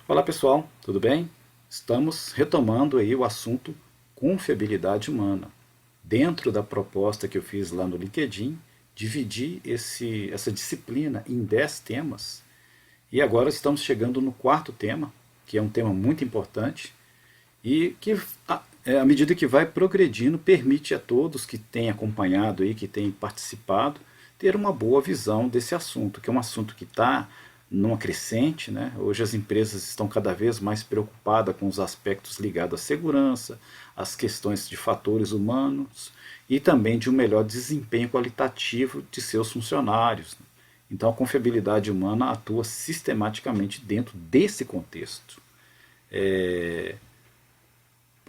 Olá pessoal, tudo bem? Estamos retomando aí o assunto confiabilidade humana. Dentro da proposta que eu fiz lá no LinkedIn, dividi essa disciplina em 10 temas e agora estamos chegando no quarto tema, que é um tema muito importante e que, à medida que vai progredindo, permite a todos que têm acompanhado aí, que têm participado, ter uma boa visão desse assunto, que é um assunto que está numa crescente, né? Hoje as empresas estão cada vez mais preocupadas com os aspectos ligados à segurança, às questões de fatores humanos e também de um melhor desempenho qualitativo de seus funcionários. Então a confiabilidade humana atua sistematicamente dentro desse contexto.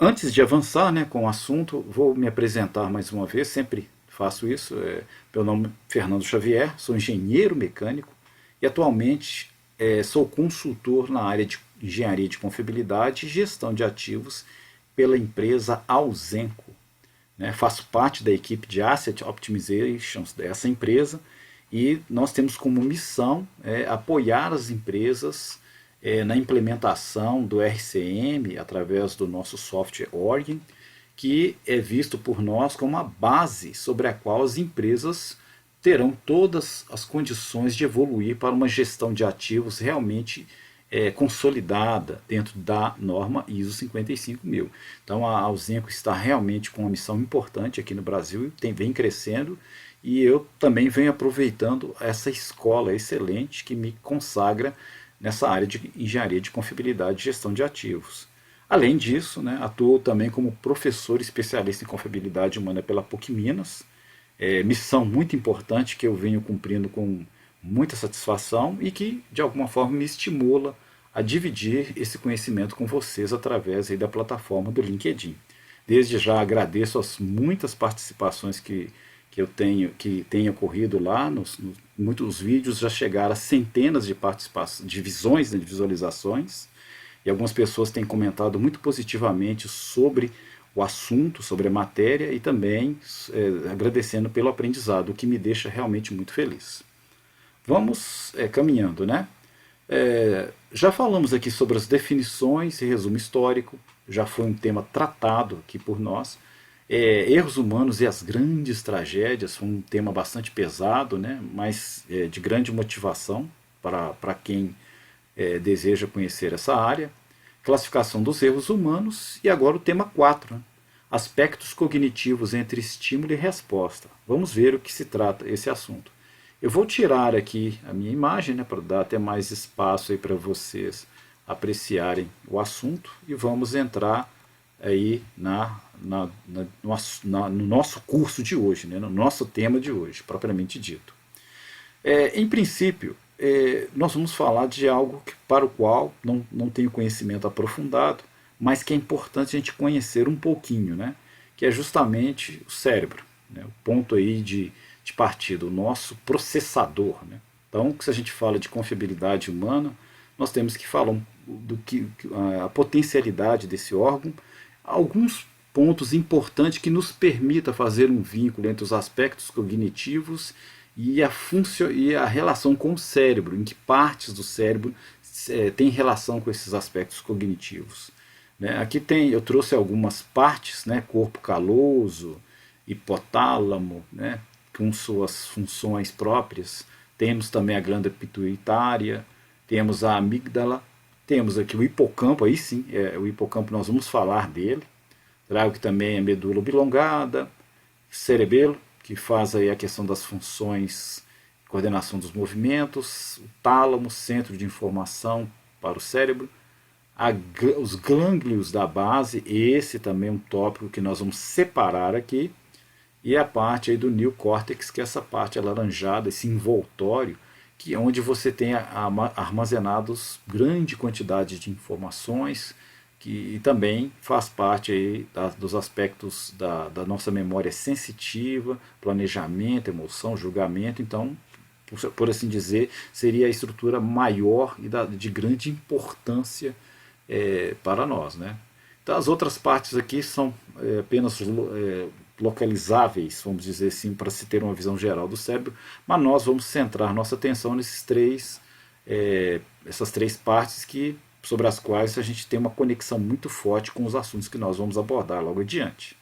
Antes de avançar, né, com o assunto, vou me apresentar mais uma vez, sempre faço isso. Meu nome é Fernando Xavier, sou engenheiro mecânico e atualmente sou consultor na área de engenharia de confiabilidade e gestão de ativos pela empresa Ausenco. Né? Faço parte da equipe de Asset Optimization dessa empresa e nós temos como missão apoiar as empresas na implementação do RCM através do nosso software Origin, que é visto por nós como uma base sobre a qual as empresas terão todas as condições de evoluir para uma gestão de ativos realmente consolidada dentro da norma ISO 55000. Então a Ausenco está realmente com uma missão importante aqui no Brasil, vem crescendo e eu também venho aproveitando essa escola excelente que me consagra nessa área de engenharia de confiabilidade e gestão de ativos. Além disso, né, atuo também como professor especialista em confiabilidade humana pela PUC Minas, missão muito importante que eu venho cumprindo com muita satisfação e que de alguma forma me estimula a dividir esse conhecimento com vocês através aí da plataforma do LinkedIn. Desde já agradeço as muitas participações que eu tenho que tem ocorrido lá, muitos vídeos já chegaram a centenas de participações, de visões, de visualizações, e algumas pessoas têm comentado muito positivamente sobre o assunto, sobre a matéria e também agradecendo pelo aprendizado, o que me deixa realmente muito feliz. Vamos caminhando, né? Já falamos aqui sobre as definições e resumo histórico, já foi um tema tratado aqui por nós. Erros humanos e as grandes tragédias foi um tema bastante pesado, né? Mas de grande motivação para quem deseja conhecer essa área. Classificação dos erros humanos e agora o tema 4, né? Aspectos cognitivos entre estímulo e resposta. Vamos ver o que se trata esse assunto. Eu vou tirar aqui a minha imagem, né, para dar até mais espaço aí para vocês apreciarem o assunto e vamos entrar aí no nosso curso de hoje, né, no nosso tema de hoje, propriamente dito. Em princípio, nós vamos falar de algo para o qual não tenho conhecimento aprofundado, mas que é importante a gente conhecer um pouquinho, né? Que é justamente o cérebro, né? O ponto aí de partida, o nosso processador. Né? Então, se a gente fala de confiabilidade humana, nós temos que falar do que a potencialidade desse órgão, alguns pontos importantes que nos permita fazer um vínculo entre os aspectos cognitivos e a relação com o cérebro, em que partes do cérebro têm relação com esses aspectos cognitivos. Né? Aqui eu trouxe algumas partes, né? Corpo caloso, hipotálamo, né? Com suas funções próprias. Temos também a glândula pituitária, temos a amígdala, temos aqui o hipocampo, aí sim, o hipocampo nós vamos falar dele. Trago que também a medula oblongada, cerebelo, que faz aí a questão das funções, coordenação dos movimentos, o tálamo, centro de informação para o cérebro, os gânglios da base, esse também é um tópico que nós vamos separar aqui, e a parte aí do neocórtex, que é essa parte alaranjada, esse envoltório, que é onde você tem armazenados grande quantidade de informações, que também faz parte aí dos aspectos da nossa memória sensitiva, planejamento, emoção, julgamento. Então, por assim dizer, seria a estrutura maior e de grande importância para nós. Né? Então, as outras partes aqui são apenas localizáveis, vamos dizer assim, para se ter uma visão geral do cérebro, mas nós vamos centrar nossa atenção essas três partes que sobre as quais a gente tem uma conexão muito forte com os assuntos que nós vamos abordar logo adiante.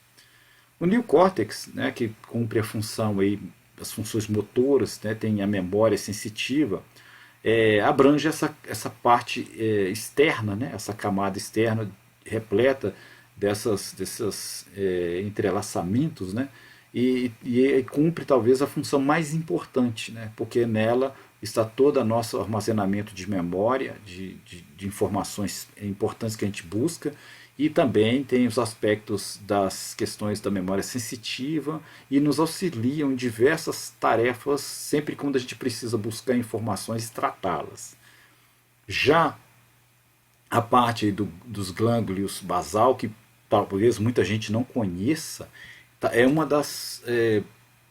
O neocórtex, né, que cumpre a função aí, as funções motoras, né, tem a memória sensitiva, abrange essa parte externa, né, essa camada externa repleta desses entrelaçamentos, né, e cumpre talvez a função mais importante, né, porque nela está todo o nosso armazenamento de memória, de informações importantes que a gente busca, e também tem os aspectos das questões da memória sensitiva e nos auxiliam em diversas tarefas sempre quando a gente precisa buscar informações e tratá-las. Já a parte dos glândulos basal, que talvez muita gente não conheça, é uma das,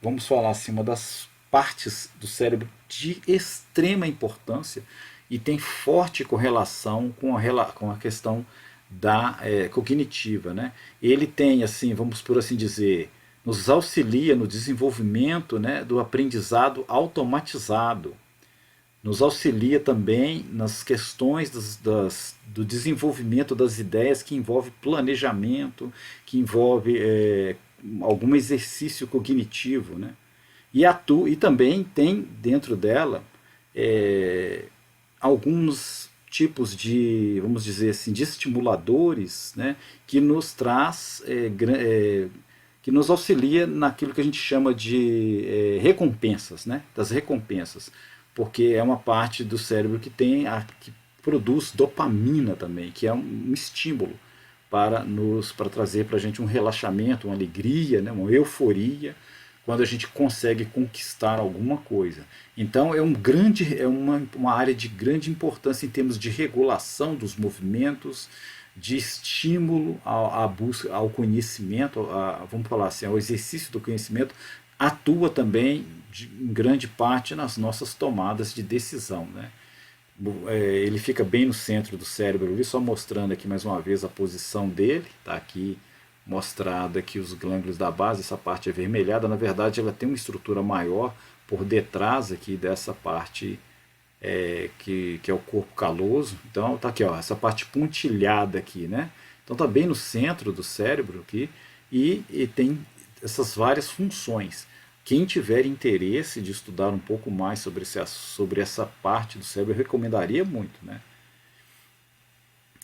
vamos falar assim, uma das partes do cérebro de extrema importância e tem forte correlação com a questão da cognitiva, né? Ele tem, assim, vamos por assim dizer, nos auxilia no desenvolvimento, né, do aprendizado automatizado, nos auxilia também nas questões do desenvolvimento das ideias que envolve planejamento, que envolve algum exercício cognitivo, né? E também tem dentro dela alguns tipos de, vamos dizer assim, de estimuladores, né, que nos traz, que nos auxilia naquilo que a gente chama de recompensas, né, das recompensas, porque é uma parte do cérebro que produz dopamina também, que é um estímulo para trazer para a gente um relaxamento, uma alegria, né, uma euforia, quando a gente consegue conquistar alguma coisa. Então é uma área de grande importância em termos de regulação dos movimentos, de estímulo à busca, ao conhecimento, vamos falar assim, ao exercício do conhecimento, atua também em grande parte nas nossas tomadas de decisão, né? Ele fica bem no centro do cérebro, só mostrando aqui mais uma vez a posição dele, está aqui mostrado aqui os glândulos da base, essa parte avermelhada, na verdade ela tem uma estrutura maior por detrás aqui dessa parte que é o corpo caloso. Então tá aqui, ó, essa parte pontilhada aqui, né? Então tá bem no centro do cérebro aqui e tem essas várias funções. Quem tiver interesse de estudar um pouco mais sobre essa parte do cérebro, eu recomendaria muito, né?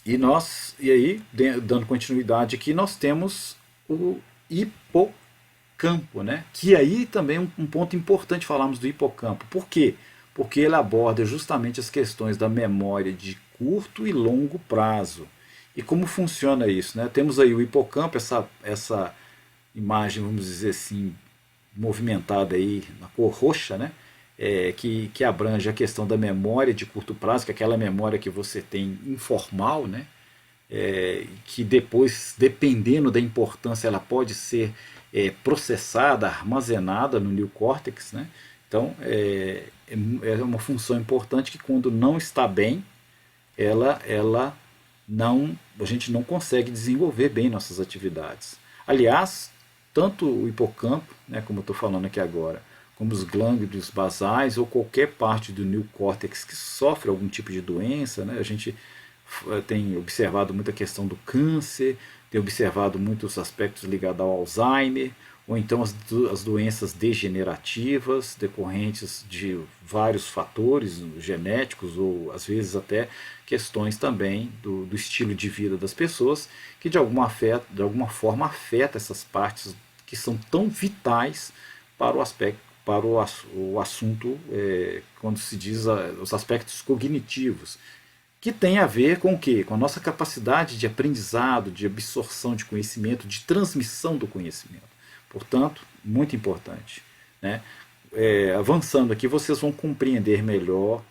E aí, dando continuidade aqui, nós temos o hipocampo, né? Que aí também é um ponto importante falarmos do hipocampo. Por quê? Porque ele aborda justamente as questões da memória de curto e longo prazo. E como funciona isso, né? Temos aí o hipocampo, essa imagem, vamos dizer assim, movimentada aí na cor roxa, né? Que abrange a questão da memória de curto prazo, que é aquela memória que você tem informal, né? Que depois, dependendo da importância, ela pode ser processada, armazenada no neocórtex, né? Então, é uma função importante que quando não está bem, ela não, a gente não consegue desenvolver bem nossas atividades. Aliás, tanto o hipocampo, né, como eu estou falando aqui agora, como os glândulos basais ou qualquer parte do neocórtex que sofre algum tipo de doença, né, a gente tem observado muita questão do câncer, tem observado muitos aspectos ligados ao Alzheimer, ou então as doenças degenerativas decorrentes de vários fatores genéticos, ou às vezes até questões também do estilo de vida das pessoas, que de alguma forma afeta essas partes que são tão vitais para o aspecto, para o assunto, quando se diz os aspectos cognitivos, que tem a ver com o quê? Com a nossa capacidade de aprendizado, de absorção de conhecimento, de transmissão do conhecimento. Portanto, muito importante, né? Avançando aqui, vocês vão compreender melhor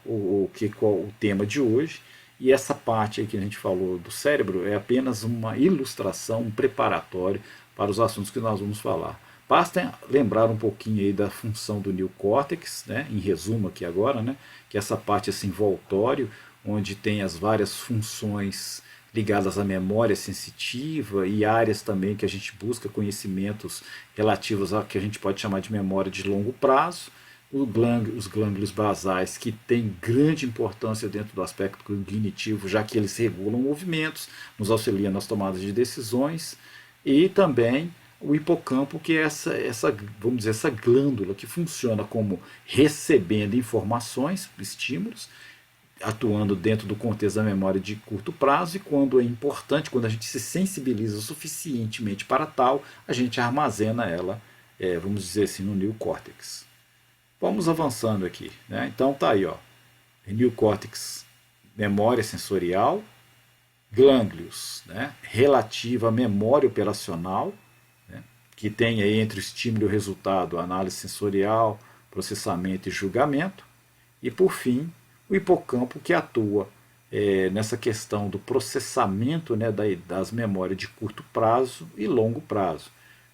qual o tema de hoje. E essa parte aí que a gente falou do cérebro é apenas uma ilustração, um preparatório para os assuntos que nós vamos falar. Basta lembrar um pouquinho aí da função do neocórtex, né? Em resumo aqui agora, né? Que é essa parte assim, envoltório, onde tem as várias funções ligadas à memória sensitiva e áreas também que a gente busca conhecimentos relativos a que a gente pode chamar de memória de longo prazo. os glândulos basais, que têm grande importância dentro do aspecto cognitivo, já que eles regulam movimentos, nos auxiliam nas tomadas de decisões, e também o hipocampo, que é vamos dizer, essa glândula que funciona como recebendo informações, estímulos, atuando dentro do contexto da memória de curto prazo, e quando é importante, quando a gente se sensibiliza suficientemente para tal, a gente armazena ela, vamos dizer assim, no neocórtex. Vamos avançando aqui, né? Então tá aí, ó, neocórtex, memória sensorial, glânglios, né, relativa à memória operacional, né, que tem aí entre o estímulo e o resultado análise sensorial, processamento e julgamento, e por fim o hipocampo, que atua nessa questão do processamento, né, das memórias de curto prazo e longo prazo.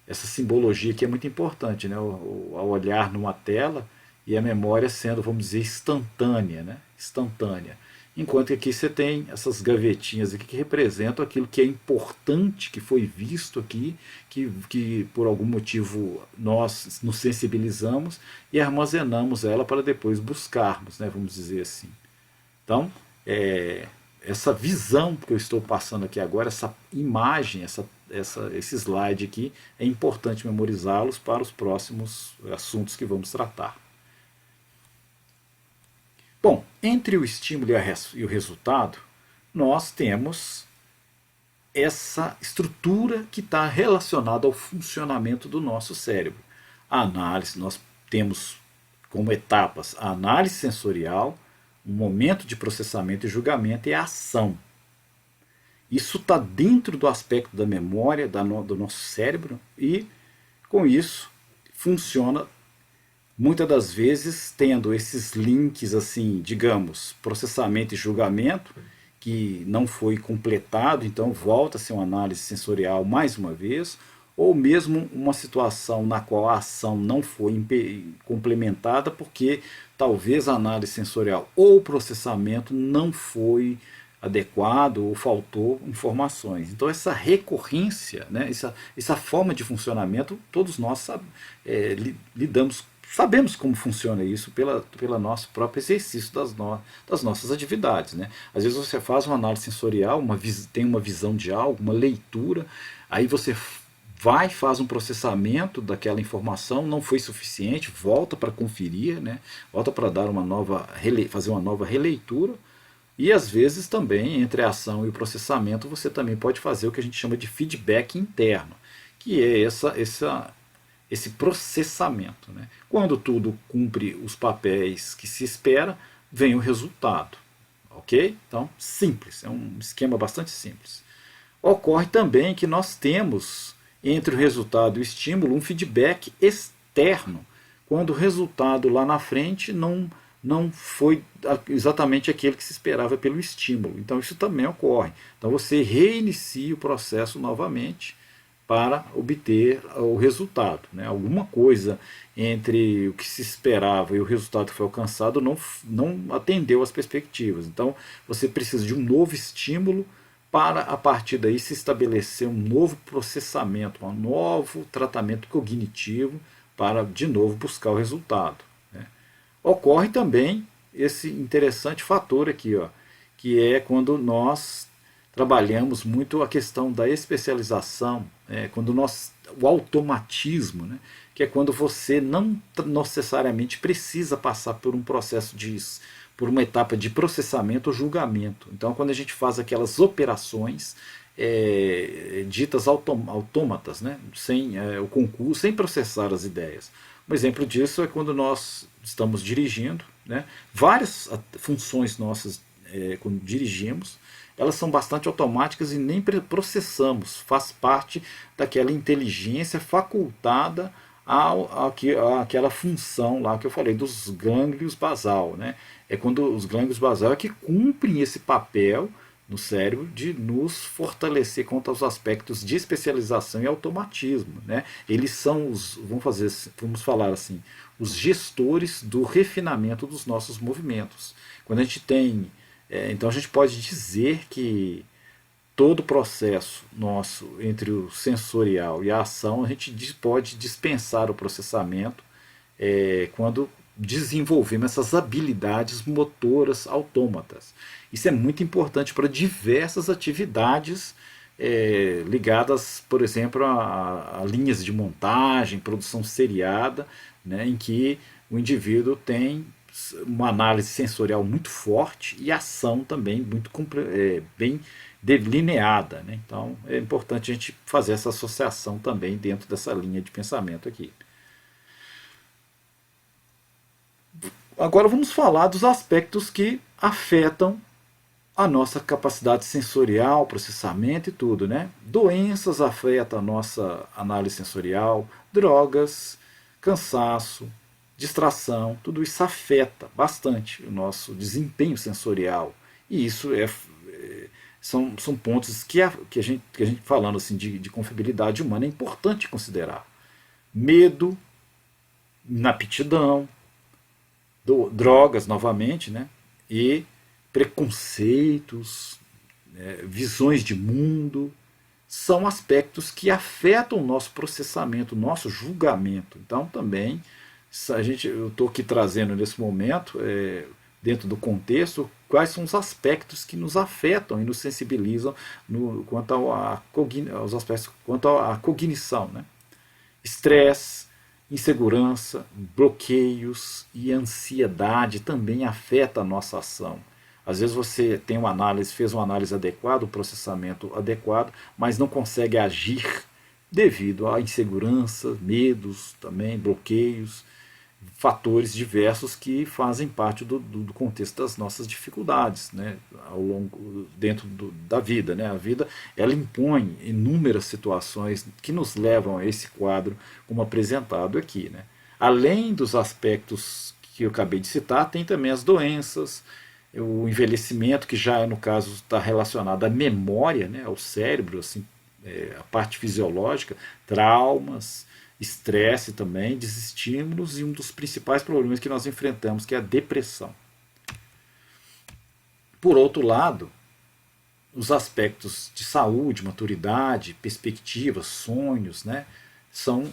Essa simbologia aqui é muito importante, né, ao olhar numa tela e a memória sendo, vamos dizer, instantânea, né, instantânea. Enquanto que aqui você tem essas gavetinhas aqui que representam aquilo que é importante, que foi visto aqui, que por algum motivo nós nos sensibilizamos e armazenamos ela para depois buscarmos, né, vamos dizer assim. Então, essa visão que eu estou passando aqui agora, essa imagem, esse slide aqui, é importante memorizá-los para os próximos assuntos que vamos tratar. Bom, entre o estímulo e o resultado, nós temos essa estrutura que está relacionada ao funcionamento do nosso cérebro. A análise, nós temos como etapas a análise sensorial, o momento de processamento e julgamento e a ação. Isso está dentro do aspecto da memória do nosso cérebro e, com isso, funciona muitas das vezes tendo esses links, assim, digamos, processamento e julgamento, que não foi completado, então volta a ser uma análise sensorial mais uma vez, ou mesmo uma situação na qual a ação não foi complementada porque talvez a análise sensorial ou o processamento não foi adequado ou faltou informações. Então essa recorrência, né, essa forma de funcionamento, todos nós lidamos, sabemos como funciona isso pela nosso próprio exercício das nossas atividades. Né? Às vezes você faz uma análise sensorial, tem uma visão de algo, uma leitura, aí você vai, faz um processamento daquela informação, não foi suficiente, volta para conferir, né? Volta para dar fazer uma nova releitura. E às vezes também, entre a ação e o processamento, você também pode fazer o que a gente chama de feedback interno, que é esse processamento. Né? Quando tudo cumpre os papéis que se espera, vem o resultado. Ok? Então, simples, é um esquema bastante simples. Ocorre também que nós temos, entre o resultado e o estímulo, um feedback externo, quando o resultado lá na frente não foi exatamente aquele que se esperava pelo estímulo. Então isso também ocorre. Então você reinicia o processo novamente para obter o resultado. Né? Alguma coisa entre o que se esperava e o resultado que foi alcançado não atendeu às perspectivas. Então você precisa de um novo estímulo para, a partir daí, se estabelecer um novo processamento, um novo tratamento cognitivo para, de novo, buscar o resultado. Né? Ocorre também esse interessante fator aqui, ó, que é quando nós trabalhamos muito a questão da especialização, o automatismo, né, que é quando você não necessariamente precisa passar por um processo por uma etapa de processamento ou julgamento. Então, quando a gente faz aquelas operações ditas autômatas, né, sem o concurso, sem processar as ideias. Um exemplo disso é quando nós estamos dirigindo, né, várias funções nossas quando dirigimos, elas são bastante automáticas e nem processamos, faz parte daquela inteligência facultada àquela função lá que eu falei, dos gânglios basal. Né? É quando os gânglios basal é que cumprem esse papel no cérebro de nos fortalecer contra os aspectos de especialização e automatismo. Né? Eles são vamos falar assim, os gestores do refinamento dos nossos movimentos. Quando a gente tem então a gente pode dizer que todo o processo nosso entre o sensorial e a ação, a gente pode dispensar o processamento quando desenvolvemos essas habilidades motoras autômatas. Isso é muito importante para diversas atividades ligadas, por exemplo, a linhas de montagem, produção seriada, né, em que o indivíduo tem uma análise sensorial muito forte e ação também muito bem delineada. Né? Então é importante a gente fazer essa associação também dentro dessa linha de pensamento aqui. Agora vamos falar dos aspectos que afetam a nossa capacidade sensorial, processamento e tudo, né? Doenças afetam a nossa análise sensorial, drogas, cansaço, distração, tudo isso afeta bastante o nosso desempenho sensorial. E isso são pontos que a gente falando assim de confiabilidade humana, é importante considerar. Medo, inaptidão, drogas novamente, né? E preconceitos, visões de mundo, são aspectos que afetam o nosso processamento, o nosso julgamento. Então também eu estou aqui trazendo nesse momento, dentro do contexto, quais são os aspectos que nos afetam e nos sensibilizam aos aspectos quanto à cognição. Né? Estresse, insegurança, bloqueios e ansiedade também afetam a nossa ação. Às vezes você fez uma análise adequada, um processamento adequado, mas não consegue agir devido à insegurança, medos também, bloqueios, fatores diversos que fazem parte do contexto das nossas dificuldades, né, dentro da vida. Né? A vida ela impõe inúmeras situações que nos levam a esse quadro como apresentado aqui. Né? Além dos aspectos que eu acabei de citar, tem também as doenças, o envelhecimento, que já no caso está relacionado à memória, né, ao cérebro, assim, a parte fisiológica, traumas, estresse também, desestímulos e um dos principais problemas que nós enfrentamos, que é a depressão. Por outro lado, os aspectos de saúde, maturidade, perspectivas, sonhos, né, são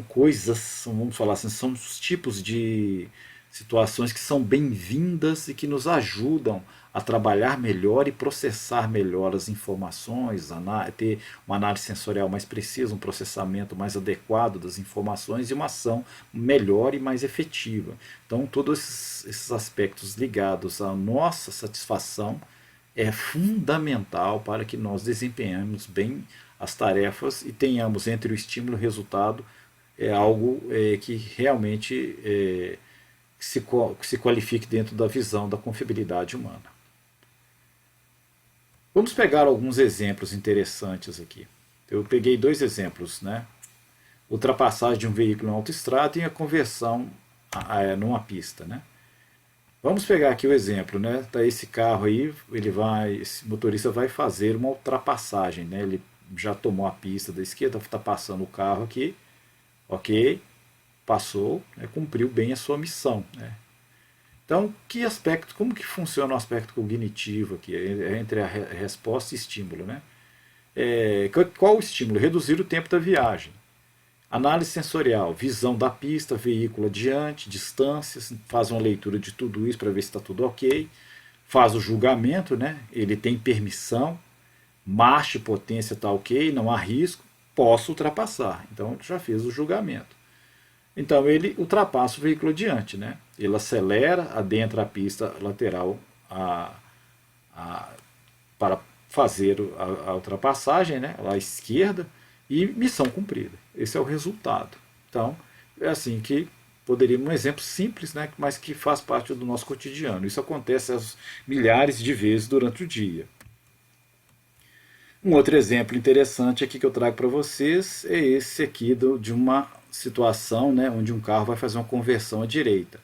coisas, vamos falar assim, são os tipos de situações que são bem-vindas e que nos ajudam a trabalhar melhor e processar melhor as informações, ter uma análise sensorial mais precisa, um processamento mais adequado das informações e uma ação melhor e mais efetiva. Então, todos esses aspectos ligados à nossa satisfação é fundamental para que nós desempenhemos bem as tarefas e tenhamos entre o estímulo e o resultado algo que realmente se qualifique dentro da visão da confiabilidade humana. Vamos pegar alguns exemplos interessantes aqui. Eu peguei dois exemplos, né? Ultrapassagem de um veículo em autoestrada e a conversão numa pista, né? Vamos pegar aqui o exemplo, né? Tá esse carro aí, esse motorista vai fazer uma ultrapassagem, né? Ele já tomou a pista da esquerda, está passando o carro aqui, ok? Passou, né? Cumpriu bem a sua missão, né? Então, como que funciona o aspecto cognitivo aqui, entre a resposta e estímulo, né? Qual o estímulo? Reduzir o tempo da viagem. Análise sensorial, visão da pista, veículo adiante, distâncias, faz uma leitura de tudo isso para ver se está tudo ok. Faz o julgamento, né? Ele tem permissão, marcha e potência está ok, não há risco, posso ultrapassar. Então já fez o julgamento. Então ele ultrapassa o veículo adiante, né? Ele acelera, adentra a pista lateral para fazer a ultrapassagem, né? Lá à esquerda, e missão cumprida. Esse é o resultado. Então, é assim que poderíamos, um exemplo simples, né? Mas que faz parte do nosso cotidiano. Isso acontece milhares de vezes durante o dia. Um outro exemplo interessante aqui que eu trago para vocês é esse aqui de uma situação, né, onde um carro vai fazer uma conversão à direita.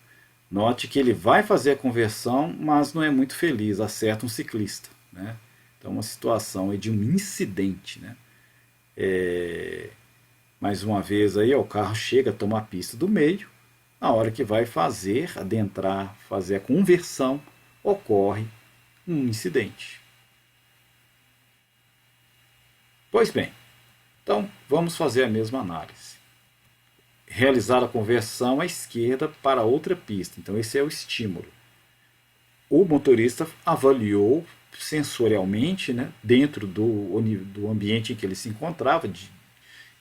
Note que ele vai fazer a conversão, mas não é muito feliz, acerta um ciclista. Né? Então, uma situação de um incidente. Né? Mais uma vez, aí, o carro chega, toma a pista do meio, na hora que vai adentrar, fazer a conversão, ocorre um incidente. Pois bem, então vamos fazer a mesma análise. realizar a conversão à esquerda para outra pista. Então esse é o estímulo. O motorista avaliou sensorialmente, né, dentro do ambiente em que ele se encontrava,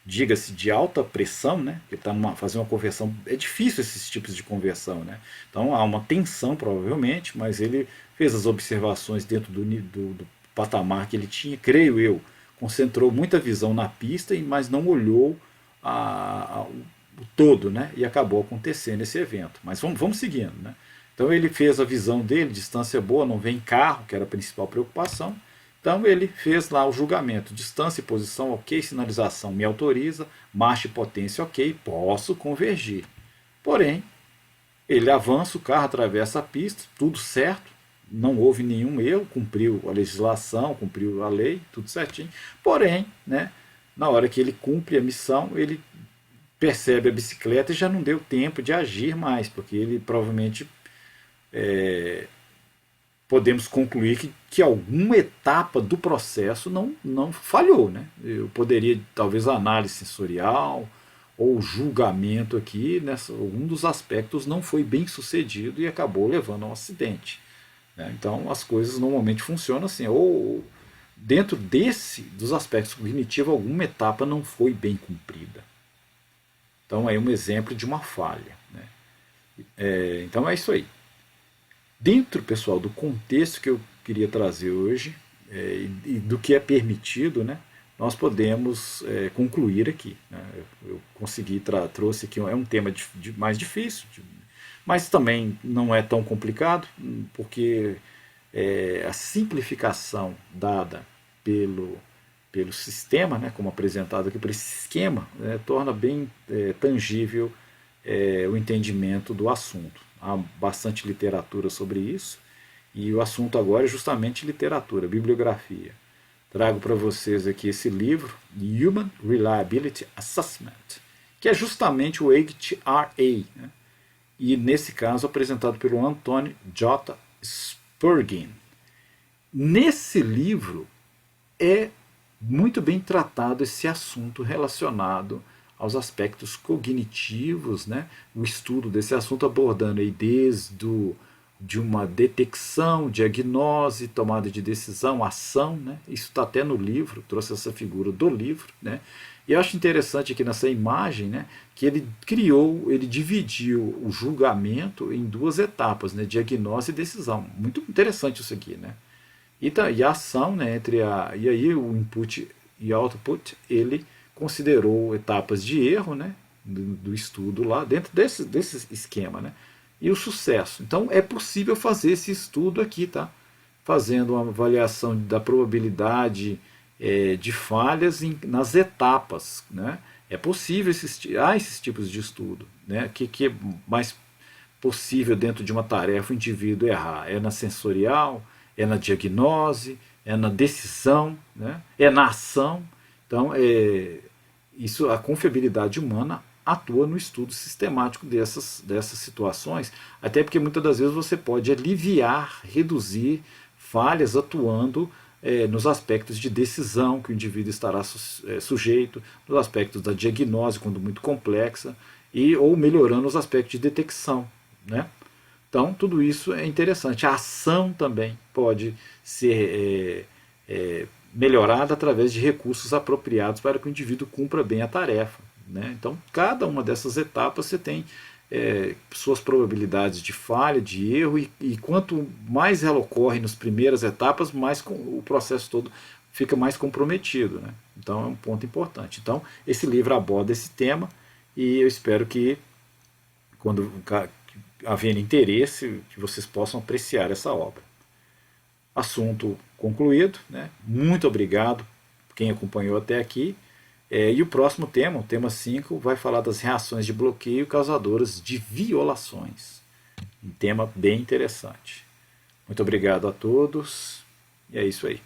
diga-se de alta pressão, né, ele está fazendo uma conversão, é difícil esses tipos de conversão, né, então há uma tensão provavelmente, mas ele fez as observações dentro do patamar que ele tinha, creio eu, concentrou muita visão na pista, mas não olhou o todo, né, e acabou acontecendo esse evento. Mas vamos seguindo, né. Então ele fez a visão dele, distância boa, não vem carro, que era a principal preocupação. Então ele fez lá o julgamento, distância e posição ok, sinalização me autoriza, marcha e potência ok, posso convergir. Porém, ele avança, o carro atravessa a pista, tudo certo, não houve nenhum erro, cumpriu a legislação, cumpriu a lei, tudo certinho. Porém, né, na hora que ele cumpre a missão, ele percebe a bicicleta e já não deu tempo de agir mais, porque ele provavelmente podemos concluir que alguma etapa do processo não falhou. Né? Eu poderia, talvez, a análise sensorial ou julgamento aqui, um dos aspectos não foi bem sucedido e acabou levando a um acidente. Né? Então as coisas normalmente funcionam assim, ou dentro dos aspectos cognitivos, alguma etapa não foi bem cumprida. Então é um exemplo de uma falha. Né? Então é isso aí. Dentro, pessoal, do contexto que eu queria trazer hoje e do que é permitido, né, nós podemos concluir aqui. Né, eu consegui, trouxe aqui, é um tema mais difícil, mas também não é tão complicado, porque a simplificação dada pelo sistema, né, como apresentado aqui por esse esquema, torna bem tangível o entendimento do assunto. Há bastante literatura sobre isso, e o assunto agora é justamente literatura, bibliografia. Trago para vocês aqui esse livro, Human Reliability Assessment, que é justamente o HRA, né? E nesse caso apresentado pelo Anthony J. Spurgeon. Nesse livro é muito bem tratado esse assunto relacionado aos aspectos cognitivos, né? O estudo desse assunto abordando aí de uma detecção, diagnose, tomada de decisão, ação, né? Isso está até no livro, trouxe essa figura do livro, né? E eu acho interessante aqui nessa imagem, né, que ele dividiu o julgamento em duas etapas, né, diagnose e decisão. Muito interessante isso aqui, né? E a ação, né, e aí o input e output, ele considerou etapas de erro, né, do estudo lá, dentro desse esquema, né, e o sucesso. Então é possível fazer esse estudo aqui, tá? Fazendo uma avaliação da probabilidade de falhas nas etapas, né? É possível há esses tipos de estudo, né? Que é mais possível dentro de uma tarefa o indivíduo errar? É na sensorial, é na diagnose, é na decisão, né? É na ação. Então, a confiabilidade humana atua no estudo sistemático dessas situações, até porque muitas das vezes você pode aliviar, reduzir falhas atuando nos aspectos de decisão que o indivíduo estará sujeito, nos aspectos da diagnose, quando muito complexa, ou melhorando os aspectos de detecção. Né? Então, tudo isso é interessante. A ação também pode ser melhorada através de recursos apropriados para que o indivíduo cumpra bem a tarefa. Né? Então, cada uma dessas etapas você tem suas probabilidades de falha, de erro, e quanto mais ela ocorre nas primeiras etapas, mais o processo todo fica mais comprometido. Né? Então, é um ponto importante. Então, esse livro aborda esse tema, e eu espero que, quando haver interesse, que vocês possam apreciar essa obra. Assunto concluído, né? Muito obrigado quem acompanhou até aqui. E o próximo tema, o tema 5, vai falar das reações de bloqueio causadoras de violações. Um tema bem interessante. Muito obrigado a todos, e é isso aí.